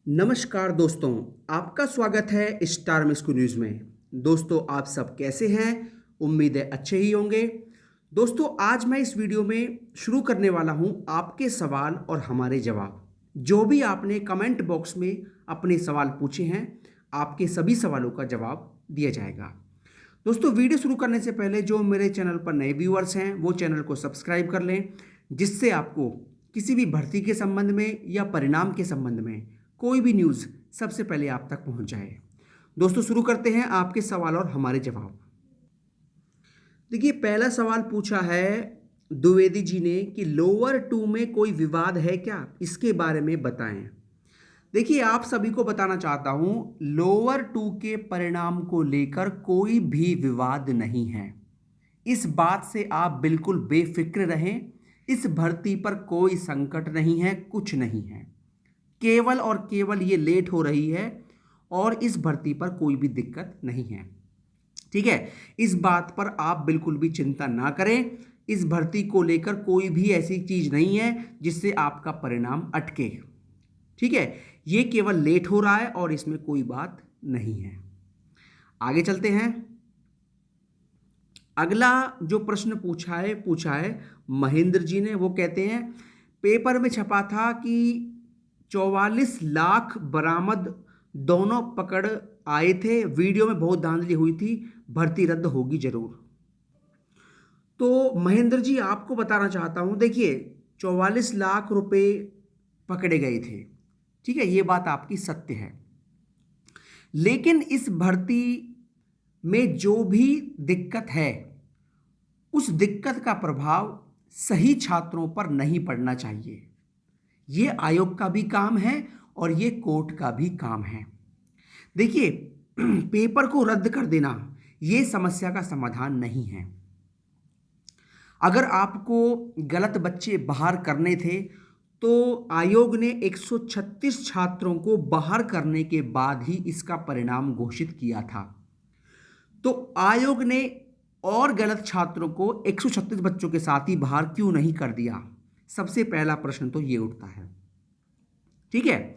नमस्कार दोस्तों, आपका स्वागत है स्टार मिस्कू न्यूज़ में। दोस्तों, आप सब कैसे हैं? उम्मीद है अच्छे ही होंगे। दोस्तों, आज मैं इस वीडियो में शुरू करने वाला हूं आपके सवाल और हमारे जवाब। जो भी आपने कमेंट बॉक्स में अपने सवाल पूछे हैं, आपके सभी सवालों का जवाब दिया जाएगा। दोस्तों, वीडियो शुरू करने से पहले जो मेरे चैनल पर नए व्यूअर्स हैं वो चैनल को सब्सक्राइब कर लें, जिससे आपको किसी भी भर्ती के संबंध में या परिणाम के संबंध में कोई भी न्यूज़ सबसे पहले आप तक पहुंच जाए। दोस्तों, शुरू करते हैं आपके सवाल और हमारे जवाब। देखिए, पहला सवाल पूछा है द्विवेदी जी ने कि लोअर टू में कोई विवाद है क्या, इसके बारे में बताएं। देखिए, आप सभी को बताना चाहता हूं, लोअर टू के परिणाम को लेकर कोई भी विवाद नहीं है। इस बात से आप बिल्कुल बेफिक्र रहें। इस भर्ती पर कोई संकट नहीं है, कुछ नहीं है। केवल और केवल ये लेट हो रही है और इस भर्ती पर कोई भी दिक्कत नहीं है। ठीक है, इस बात पर आप बिल्कुल भी चिंता ना करें। इस भर्ती को लेकर कोई भी ऐसी चीज नहीं है जिससे आपका परिणाम अटके। ठीक है, ये केवल लेट हो रहा है और इसमें कोई बात नहीं है। आगे चलते हैं। अगला जो प्रश्न पूछा है महेंद्र जी ने। वो कहते हैं पेपर में छपा था कि 44 लाख बरामद दोनों पकड़ आए थे, वीडियो में बहुत धांधली हुई थी, भर्ती रद्द होगी जरूर। तो महेंद्र जी, आपको बताना चाहता हूं, देखिए 44 लाख रुपए पकड़े गए थे। ठीक है, ये बात आपकी सत्य है। लेकिन इस भर्ती में जो भी दिक्कत है, उस दिक्कत का प्रभाव सही छात्रों पर नहीं पड़ना चाहिए। ये आयोग का भी काम है और ये कोर्ट का भी काम है। देखिए, पेपर को रद्द कर देना ये समस्या का समाधान नहीं है। अगर आपको गलत बच्चे बाहर करने थे तो आयोग ने 136 छात्रों को बाहर करने के बाद ही इसका परिणाम घोषित किया था। तो आयोग ने और गलत छात्रों को 136 बच्चों के साथ ही बाहर क्यों नहीं कर दिया? सबसे पहला प्रश्न तो ये उठता है। ठीक है,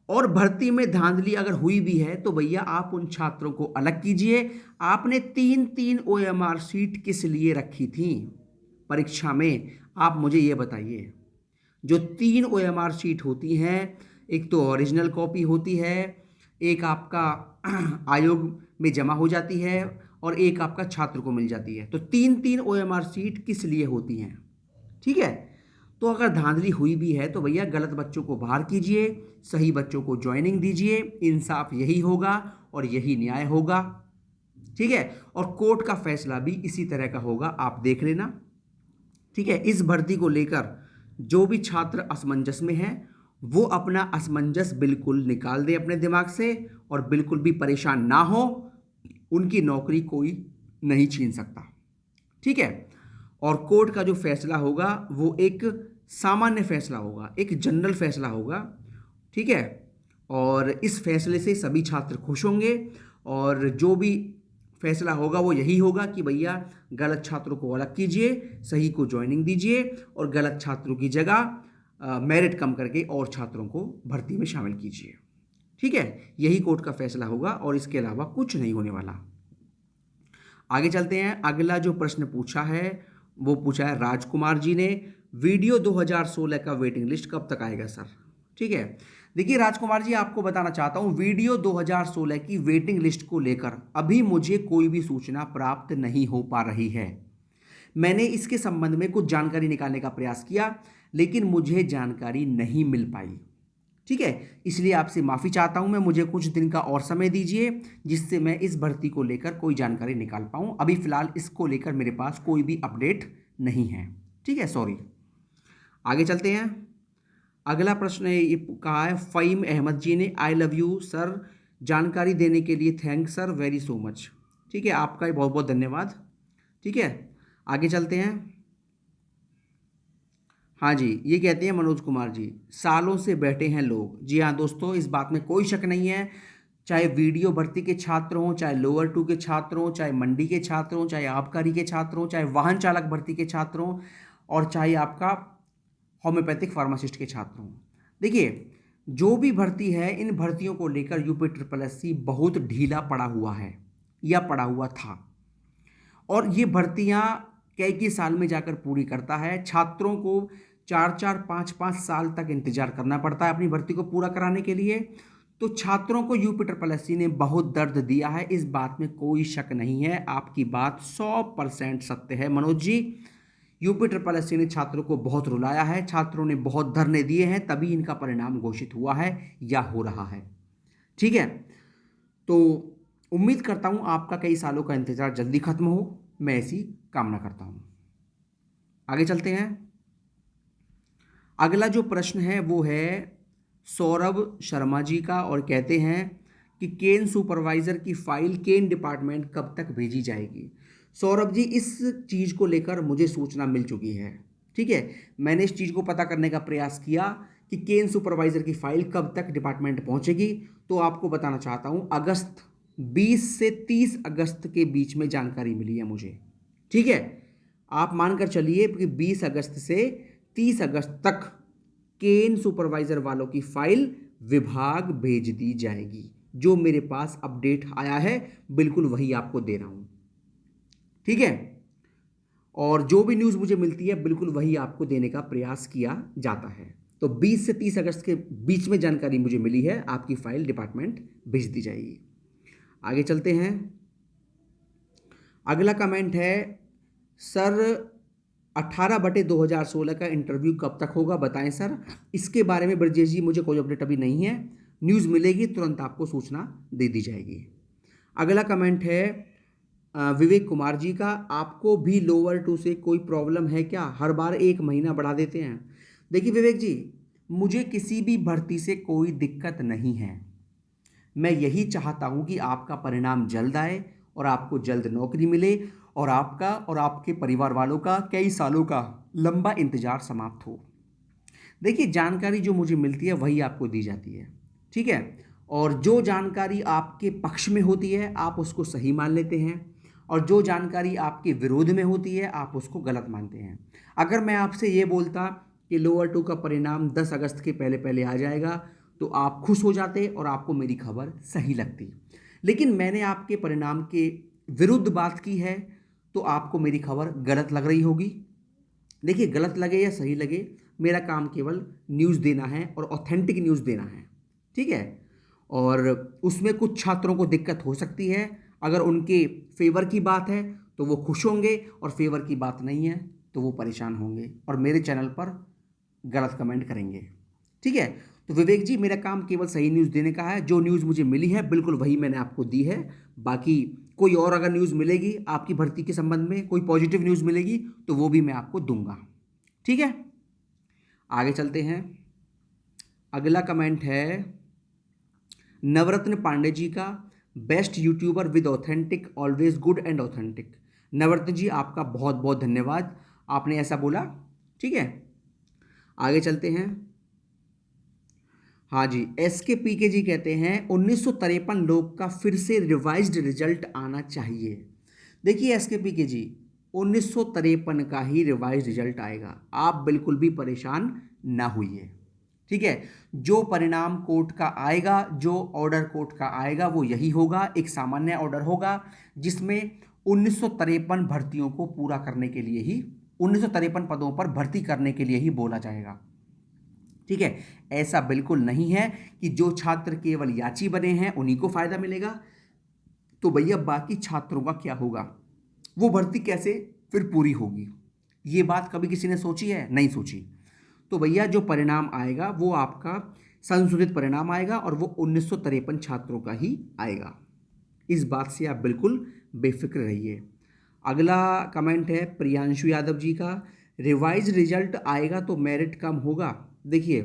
और भर्ती में धांधली अगर हुई भी है तो भैया आप उन छात्रों को अलग कीजिए। आपने तीन तीन ओएमआर सीट किस लिए रखी थी परीक्षा में? आप मुझे ये बताइए। जो तीन ओएमआर सीट होती हैं, एक तो ओरिजिनल कॉपी होती है, एक आपका आयोग में जमा हो जाती है और एक आपका छात्र को मिल जाती है। तो तीन तीन ओएमआर सीट किस लिए होती हैं? ठीक है, तो अगर धांधली हुई भी है तो भैया गलत बच्चों को बाहर कीजिए, सही बच्चों को ज्वाइनिंग दीजिए। इंसाफ यही होगा और यही न्याय होगा। ठीक है, और कोर्ट का फैसला भी इसी तरह का होगा, आप देख लेना। ठीक है, इस भर्ती को लेकर जो भी छात्र असमंजस में है वो अपना असमंजस बिल्कुल निकाल दे अपने दिमाग से और बिल्कुल भी परेशान ना हो। उनकी नौकरी कोई नहीं छीन सकता। ठीक है, और कोर्ट का जो फैसला होगा वो एक सामान्य फैसला होगा, एक जनरल फैसला होगा। ठीक है, और इस फैसले से सभी छात्र खुश होंगे और जो भी फैसला होगा वो यही होगा कि भैया गलत छात्रों को अलग कीजिए, सही को ज्वाइनिंग दीजिए और गलत छात्रों की जगह मेरिट कम करके और छात्रों को भर्ती में शामिल कीजिए। ठीक है, यही कोर्ट का फैसला होगा और इसके अलावा कुछ नहीं होने वाला। आगे चलते हैं। अगला जो प्रश्न पूछा है वो पूछा है राजकुमार जी ने। वीडियो 2016 का वेटिंग लिस्ट कब तक आएगा सर? ठीक है, देखिए राजकुमार जी, आपको बताना चाहता हूं, वीडियो 2016 की वेटिंग लिस्ट को लेकर अभी मुझे कोई भी सूचना प्राप्त नहीं हो पा रही है। मैंने इसके संबंध में कुछ जानकारी निकालने का प्रयास किया लेकिन मुझे जानकारी नहीं मिल पाई। ठीक है, इसलिए आपसे माफ़ी चाहता हूं मैं। मुझे कुछ दिन का और समय दीजिए जिससे मैं इस भर्ती को लेकर कोई जानकारी निकाल पाऊं। अभी फिलहाल इसको लेकर मेरे पास कोई भी अपडेट नहीं है। ठीक है, सॉरी। आगे चलते हैं। अगला प्रश्न है, ये कहा है फ़हीम अहमद जी ने। आई लव यू सर, जानकारी देने के लिए thanks sir, very so much. ठीक है, आपका बहुत बहुत धन्यवाद। ठीक है, आगे चलते हैं। हाँ जी, ये कहते हैं मनोज कुमार जी, सालों से बैठे हैं लोग। जी हाँ दोस्तों, इस बात में कोई शक नहीं है। चाहे वीडियो भर्ती के छात्र हों, चाहे लोअर टू के छात्र हों, चाहे मंडी के छात्र हों, चाहे आबकारी के छात्र हों, चाहे वाहन चालक भर्ती के छात्र हों और चाहे आपका होम्योपैथिक फार्मासिस्ट के छात्र हों। देखिए, जो भी भर्ती है, इन भर्तियों को लेकर यूपी ट्रिपल एससी बहुत ढीला पड़ा हुआ है या पड़ा हुआ था, और ये भर्तियां कई साल में जाकर पूरी करता है। छात्रों को 4-4, 5-5 साल तक इंतजार करना पड़ता है अपनी भर्ती को पूरा कराने के लिए। तो छात्रों को यूपी ट्रिपल एससी ने बहुत दर्द दिया है, इस बात में कोई शक नहीं है। आपकी बात 100% सत्य है Manoj ji. UP triple SC ने छात्रों को बहुत रुलाया है, छात्रों ने बहुत धरने दिए हैं, तभी इनका परिणाम घोषित हुआ है या हो रहा है। ठीक है, तो उम्मीद करता हूं आपका कई सालों का इंतजार जल्दी खत्म हो, मैं ऐसी कामना करता हूं। आगे चलते हैं। अगला जो प्रश्न है वो है सौरभ शर्मा जी का, और कहते हैं कि केन सुपरवाइजर की फाइल केन डिपार्टमेंट कब तक भेजी जाएगी। सौरभ जी, इस चीज़ को लेकर मुझे सूचना मिल चुकी है। ठीक है, मैंने इस चीज़ को पता करने का प्रयास किया कि केन सुपरवाइजर की फाइल कब तक डिपार्टमेंट पहुंचेगी। तो आपको बताना चाहता हूं, अगस्त 20 से 30 अगस्त के बीच में जानकारी मिली है मुझे। ठीक है, आप मानकर चलिए कि 20 अगस्त से 30 अगस्त तक केन सुपरवाइजर वालों की फाइल विभाग भेज दी जाएगी। जो मेरे पास अपडेट आया है बिल्कुल वही आपको दे रहा हूं। ठीक है, और जो भी न्यूज़ मुझे मिलती है बिल्कुल वही आपको देने का प्रयास किया जाता है। तो 20 से 30 अगस्त के बीच में जानकारी मुझे मिली है, आपकी फाइल डिपार्टमेंट भेज दी जाएगी। आगे चलते हैं। अगला कमेंट है, सर 18/2016 का इंटरव्यू कब तक होगा बताएं सर। इसके बारे में ब्रजेश जी मुझे कोई अपडेट अभी नहीं है, न्यूज़ मिलेगी तुरंत आपको सूचना दे दी जाएगी। अगला कमेंट है विवेक कुमार जी का, आपको भी लोअर 2 से कोई प्रॉब्लम है क्या, हर बार 1 महीना बढ़ा देते हैं। देखिए विवेक जी, मुझे किसी भी भर्ती से कोई दिक्कत नहीं है। मैं यही चाहता हूं कि आपका परिणाम जल्द आए और आपको जल्द नौकरी मिले, और आपका और आपके परिवार वालों का कई सालों का लंबा इंतजार समाप्त हो। देखिए, जानकारी जो मुझे मिलती है वही आपको दी जाती है। ठीक है, और जो जानकारी आपके पक्ष में होती है आप उसको सही मान लेते हैं, और जो जानकारी आपके विरोध में होती है आप उसको गलत मानते हैं। अगर मैं आपसे ये बोलता कि लोअर 2 का परिणाम 10 अगस्त के पहले पहले आ जाएगा तो आप खुश हो जाते और आपको मेरी खबर सही लगती, लेकिन मैंने आपके परिणाम के विरुद्ध बात की है तो आपको मेरी खबर गलत लग रही होगी। देखिए, गलत लगे या सही लगे, मेरा काम केवल न्यूज़ देना है और ऑथेंटिक न्यूज़ देना है। ठीक है, और उसमें कुछ छात्रों को दिक्कत हो सकती है। अगर उनके फेवर की बात है तो वो खुश होंगे, और फेवर की बात नहीं है तो वो परेशान होंगे और मेरे चैनल पर गलत कमेंट करेंगे। ठीक है, तो विवेक जी, मेरा काम केवल सही न्यूज़ देने का है। जो न्यूज़ मुझे मिली है बिल्कुल वही मैंने आपको दी है। बाकी कोई और अगर न्यूज़ मिलेगी आपकी भर्ती के संबंध में, कोई पॉजिटिव न्यूज़ मिलेगी तो वो भी मैं आपको दूंगा। ठीक है, आगे चलते हैं। अगला कमेंट है नवरत्न पांडे जी का, best YouTuber with authentic, always good and authentic. Navratna ji, आपका बहुत बहुत धन्यवाद, आपने ऐसा बोला। ठीक है, आगे चलते हैं। हाँ जी, SKPK जी कहते हैं 1953 लोग का फिर से रिवाइज्ड रिजल्ट आना चाहिए। देखिए SKPK जी, 1953 का ही रिवाइज्ड रिजल्ट आएगा, आप बिल्कुल भी परेशान ना होइए। ठीक है, जो परिणाम कोर्ट का आएगा, जो ऑर्डर कोर्ट का आएगा वो यही होगा। एक सामान्य ऑर्डर होगा जिसमें 1953 भर्तियों को पूरा करने के लिए ही, 1953 पदों पर भर्ती करने के लिए ही बोला जाएगा। ठीक है, ऐसा बिल्कुल नहीं है कि जो छात्र केवल याची बने हैं उन्हीं को फायदा मिलेगा। तो भैया बाकी छात्रों का क्या होगा, वो भर्ती कैसे फिर पूरी होगी? ये बात कभी किसी ने सोची है? नहीं सोची। तो भैया जो परिणाम आएगा वो आपका संशोधित परिणाम आएगा, और वो 1953 छात्रों का ही आएगा। इस बात से आप बिल्कुल बेफिक्र रहिए। अगला कमेंट है प्रियांशु यादव जी का, रिवाइज रिजल्ट आएगा तो मेरिट कम होगा। देखिए,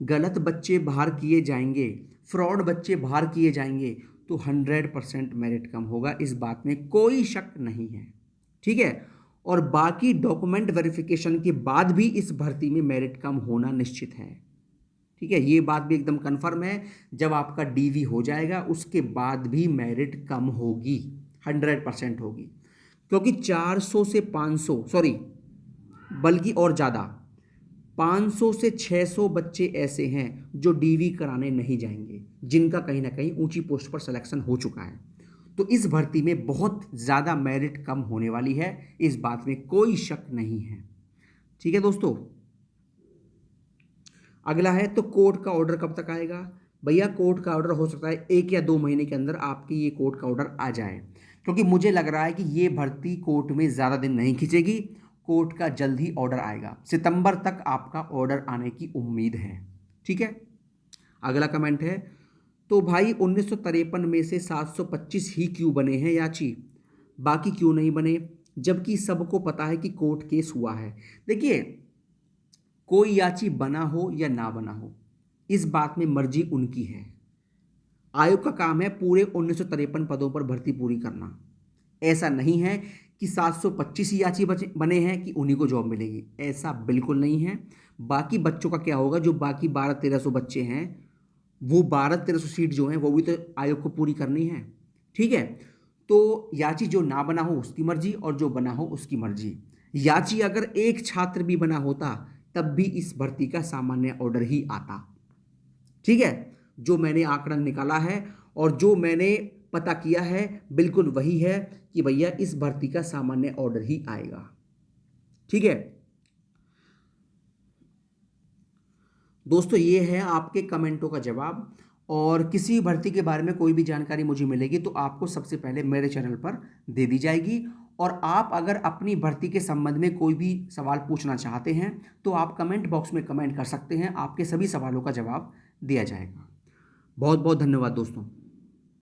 गलत बच्चे बाहर किए जाएंगे, फ्रॉड बच्चे बाहर किए जाएंगे तो 100% मेरिट कम होगा, इस बात में कोई शक नहीं है। ठीक है, और बाकी डॉक्यूमेंट वेरिफिकेशन के बाद भी इस भर्ती में मेरिट कम होना निश्चित है। ठीक है, ये बात भी एकदम कन्फर्म है। जब आपका DV हो जाएगा उसके बाद भी मेरिट कम होगी, 100% होगी, क्योंकि 400 से 500, सॉरी बल्कि और ज़्यादा, 500 से 600 बच्चे ऐसे हैं जो डीवी कराने नहीं जाएंगे, जिनका कहीं ना कहीं ऊंची पोस्ट पर सिलेक्शन हो चुका है। तो इस भर्ती में बहुत ज़्यादा मेरिट कम होने वाली है, इस बात में कोई शक नहीं है। ठीक है दोस्तों, अगला है तो कोर्ट का ऑर्डर कब तक आएगा। भैया कोर्ट का ऑर्डर हो सकता है 1 या 2 महीने के अंदर आपकी ये कोर्ट का ऑर्डर आ जाए, क्योंकि मुझे लग रहा है कि ये भर्ती कोर्ट में ज़्यादा दिन नहीं खींचेगी। कोर्ट का जल्द ही ऑर्डर आएगा, सितंबर तक आपका ऑर्डर आने की उम्मीद है। ठीक है, अगला कमेंट है तो भाई 1953 में से 725 ही क्यों बने हैं याची, बाकी क्यों नहीं बने, जबकि सबको पता है कि कोर्ट केस हुआ है। देखिए, कोई याची बना हो या ना बना हो, इस बात में मर्जी उनकी है। आयोग का काम है पूरे 1953 पदों पर भर्ती पूरी करना। ऐसा नहीं है कि 725 ही याची बने हैं कि उन्हीं को जॉब मिलेगी, ऐसा बिल्कुल नहीं है। बाकी बच्चों का क्या होगा, जो बाकी 1200-1300 बच्चे हैं, वो 1200-1300 सीट जो हैं वो भी तो आयोग को पूरी करनी है। ठीक है, तो याची जो ना बना हो उसकी मर्जी और जो बना हो उसकी मर्जी। याची अगर एक छात्र भी बना होता तब भी इस भर्ती का सामान्य ऑर्डर ही आता। ठीक है, जो मैंने आंकड़ा निकाला है और जो मैंने पता किया है बिल्कुल वही है कि भैया इस भर्ती का सामान्य ऑर्डर ही आएगा। ठीक है दोस्तों, ये है आपके कमेंटों का जवाब। और किसी भी भर्ती के बारे में कोई भी जानकारी मुझे मिलेगी तो आपको सबसे पहले मेरे चैनल पर दे दी जाएगी। और आप अगर अपनी भर्ती के संबंध में कोई भी सवाल पूछना चाहते हैं तो आप कमेंट बॉक्स में कमेंट कर सकते हैं, आपके सभी सवालों का जवाब दिया जाएगा। बहुत बहुत धन्यवाद दोस्तों।